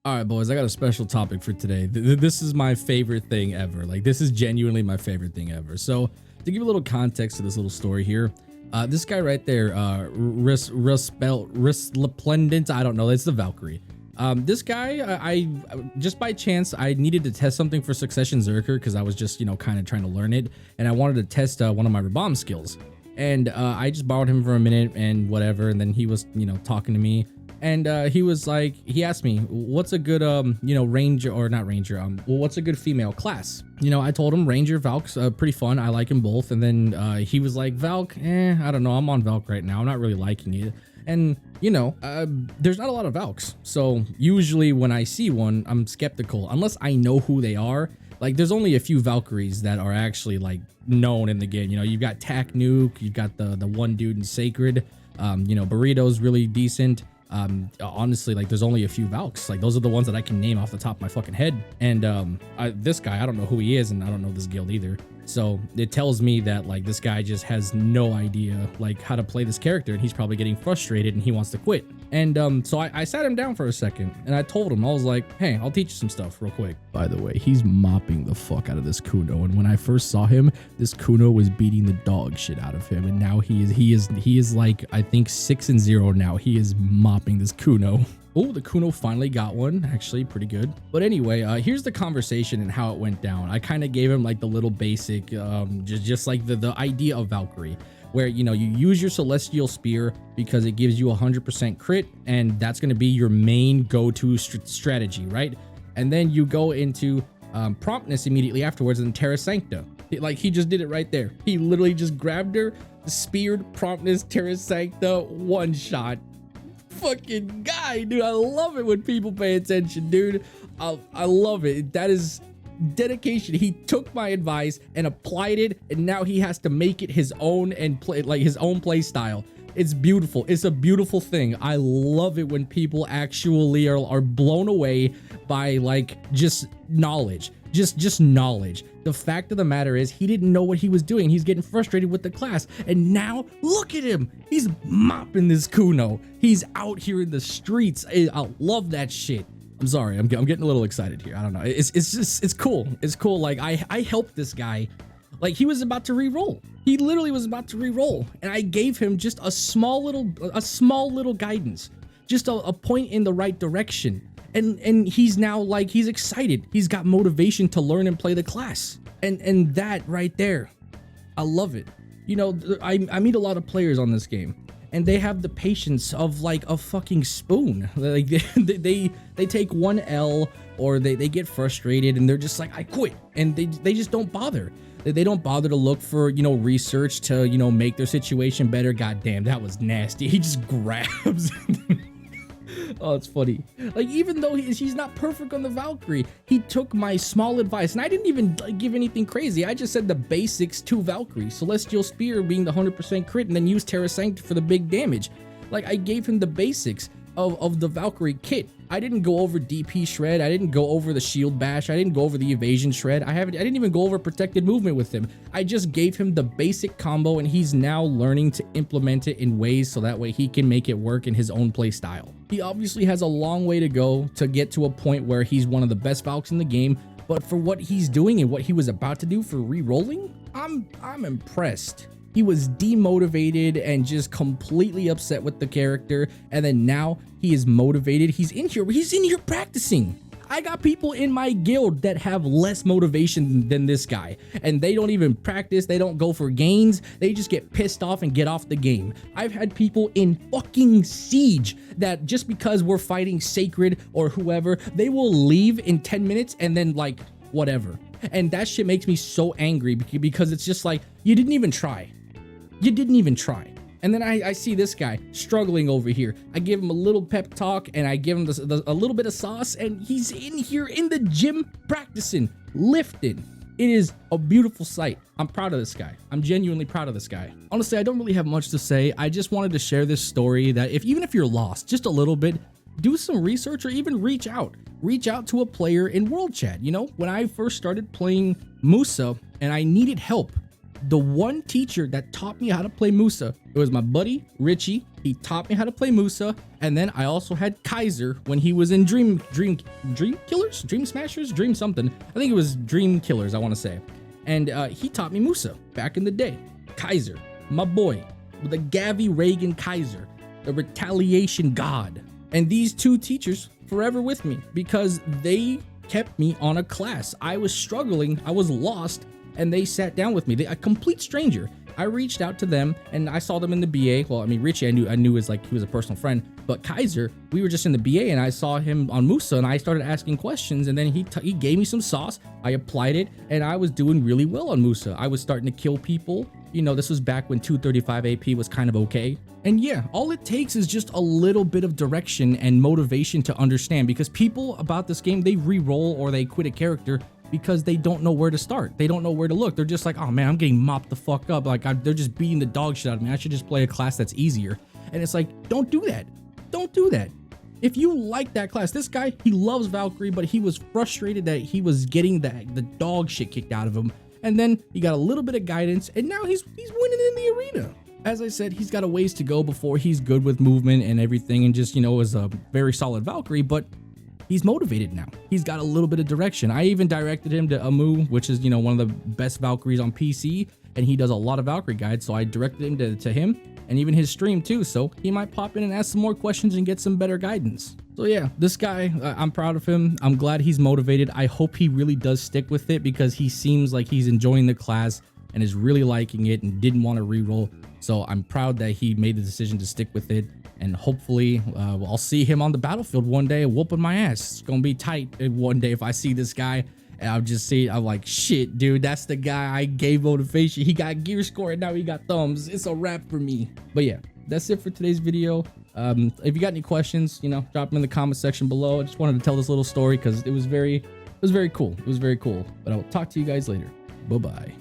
All right, boys, I got a special topic for today. This is my favorite thing ever. Like, this is genuinely my favorite thing ever. So, to give a little context to this little story here, this guy right there, Resplendent, I don't know, it's the Valkyrie. This guy, I just by chance, I needed to test something for Succession Zerker because I was just, kind of trying to learn it, and I wanted to test one of my Rebomb skills. And I just borrowed him for a minute and whatever, and then he was, talking to me. And he was like, he asked me, what's a good, ranger, or not ranger, well, what's a good female class? I told him Ranger, Valk's pretty fun. I like them both. And then he was like, Valk, I don't know. I'm on Valk right now. I'm not really liking it. And, there's not a lot of Valks. So usually when I see one, I'm skeptical, unless I know who they are. Like, there's only a few Valkyries that are actually, like, known in the game. You've got Tac Nuke, you've got the one dude in Sacred, Burrito's really decent. Honestly, like, there's only a few Valks. Like, those are the ones that I can name off the top of my fucking head. And this guy, I don't know who he is, and I don't know this guild either. So it tells me that, like, this guy just has no idea, like, how to play this character, and he's probably getting frustrated and he wants to quit. And so I sat him down for a second, and I told him, I was like, hey, I'll teach you some stuff real quick. By the way, he's mopping the fuck out of this Kuno, and when I first saw him, this Kuno was beating the dog shit out of him, and now he is like, I think 6-0 now. He is mopping this Kuno. Oh, the Kuno finally got one. Actually, pretty good. But anyway, here's the conversation and how it went down. I kind of gave him like the little basic, just like the idea of Valkyrie, where, you use your Celestial Spear because it gives you 100% crit, and that's going to be your main go-to strategy, right? And then you go into promptness immediately afterwards in Terra Sancta. Like, he just did it right there. He literally just grabbed her, speared, promptness, Terra Sancta, one shot. Fucking guy, dude. I love it when people pay attention, dude. I love it. That is dedication. He took my advice and applied it, and now he has to make it his own and play like his own play style. It's beautiful. It's a beautiful thing. I love it when people actually are blown away by, like, just knowledge. Just knowledge. The fact of the matter is, he didn't know what he was doing. He's getting frustrated with the class, and now look at him. He's mopping this Kuno. He's out here in the streets. I love that shit. I'm sorry. I'm getting a little excited here. I don't know. It's cool. It's cool. Like, I helped this guy. Like, he was about to re-roll. He literally was about to re-roll, and I gave him just a small little guidance, just a point in the right direction. And he's now, like, he's excited. He's got motivation to learn and play the class. And that right there, I love it. I meet a lot of players on this game, and they have the patience of, like, a fucking spoon. Like, they take one L, or they get frustrated, and they're just like, I quit. And they just don't bother. They don't bother to look for, research to, make their situation better. God damn, that was nasty. He just grabs. Oh, it's funny. Like, even though he's not perfect on the Valkyrie, he took my small advice, and I didn't even give anything crazy. I just said the basics to Valkyrie. Celestial Spear being the 100% crit, and then use Terra Sancta for the big damage. Like, I gave him the basics of the Valkyrie kit. I didn't go over DP shred. I didn't go over the shield bash. I didn't go over the evasion shred. I didn't even go over protected movement with him. I just gave him the basic combo, and he's now learning to implement it in ways so that way he can make it work in his own play style. He obviously has a long way to go to get to a point where he's one of the best Valks in the game, but for what he's doing and what he was about to do for re-rolling, I'm impressed. He was demotivated and just completely upset with the character, and then now he is motivated. He's in here practicing. I got people in my guild that have less motivation than this guy, and they don't even practice. They don't go for gains. They just get pissed off and get off the game. I've had people in fucking Siege that just because we're fighting Sacred or whoever, they will leave in 10 minutes and then, like, whatever. And that shit makes me so angry because it's just like, you didn't even try. You didn't even try. And then I see this guy struggling over here. I give him a little pep talk, and I give him a little bit of sauce, and he's in here in the gym practicing, lifting. It is a beautiful sight. I'm proud of this guy. I'm genuinely proud of this guy. Honestly, I don't really have much to say. I just wanted to share this story that even if you're lost just a little bit, do some research or even reach out. Reach out to a player in World Chat. When I first started playing Musa and I needed help, the one teacher that taught me how to play Musa, it was my buddy Richie. He taught me how to play Musa, and then I also had Kaiser when he was in Dream Killers, Dream Smashers, Dream something. I think it was Dream Killers, I want to say. And he taught me Musa back in the day. Kaiser, my boy, the Gavi Reagan Kaiser, the retaliation god. And these two teachers forever with me because they kept me on a class. I was struggling, I was lost, and they sat down with me. A complete stranger. I reached out to them and I saw them in the BA. Well, I mean, Richie, I knew was like, he was a personal friend, but Kaiser, we were just in the BA and I saw him on Musa and I started asking questions, and then he gave me some sauce. I applied it and I was doing really well on Musa. I was starting to kill people. You know, this was back when 235 AP was kind of okay. And yeah, all it takes is just a little bit of direction and motivation to understand, because people about this game, they re-roll or they quit a character because they don't know where to start. They don't know where to look. They're just like, oh man, I'm getting mopped the fuck up. Like they're just beating the dog shit out of me. I should just play a class that's easier. And it's like, don't do that. Don't do that. If you like that class, this guy, he loves Valkyrie, but he was frustrated that he was getting the dog shit kicked out of him. And then he got a little bit of guidance, and now he's winning in the arena. As I said, he's got a ways to go before he's good with movement and everything, and just, you know, is a very solid Valkyrie, but he's motivated now. He's got a little bit of direction. I even directed him to Amu, which is, you know, one of the best Valkyries on PC, and he does a lot of Valkyrie guides, so I directed him to him, and even his stream too, so he might pop in and ask some more questions and get some better guidance. So yeah, this guy, I'm proud of him. I'm glad he's motivated. I hope he really does stick with it, because he seems like he's enjoying the class and is really liking it and didn't want to reroll. So I'm proud that he made the decision to stick with it, and hopefully I'll see him on the battlefield one day whooping my ass. It's gonna be tight one day if I see this guy and I'll just see, I'm like, shit, dude, that's the guy I gave motivation. He got gear score and now he got thumbs. It's a wrap for me. But yeah, that's it for today's video. If you got any questions, you know, drop them in the comment section below. I just wanted to tell this little story because it was very cool. It was very cool. But I'll talk to you guys later. Bye-bye.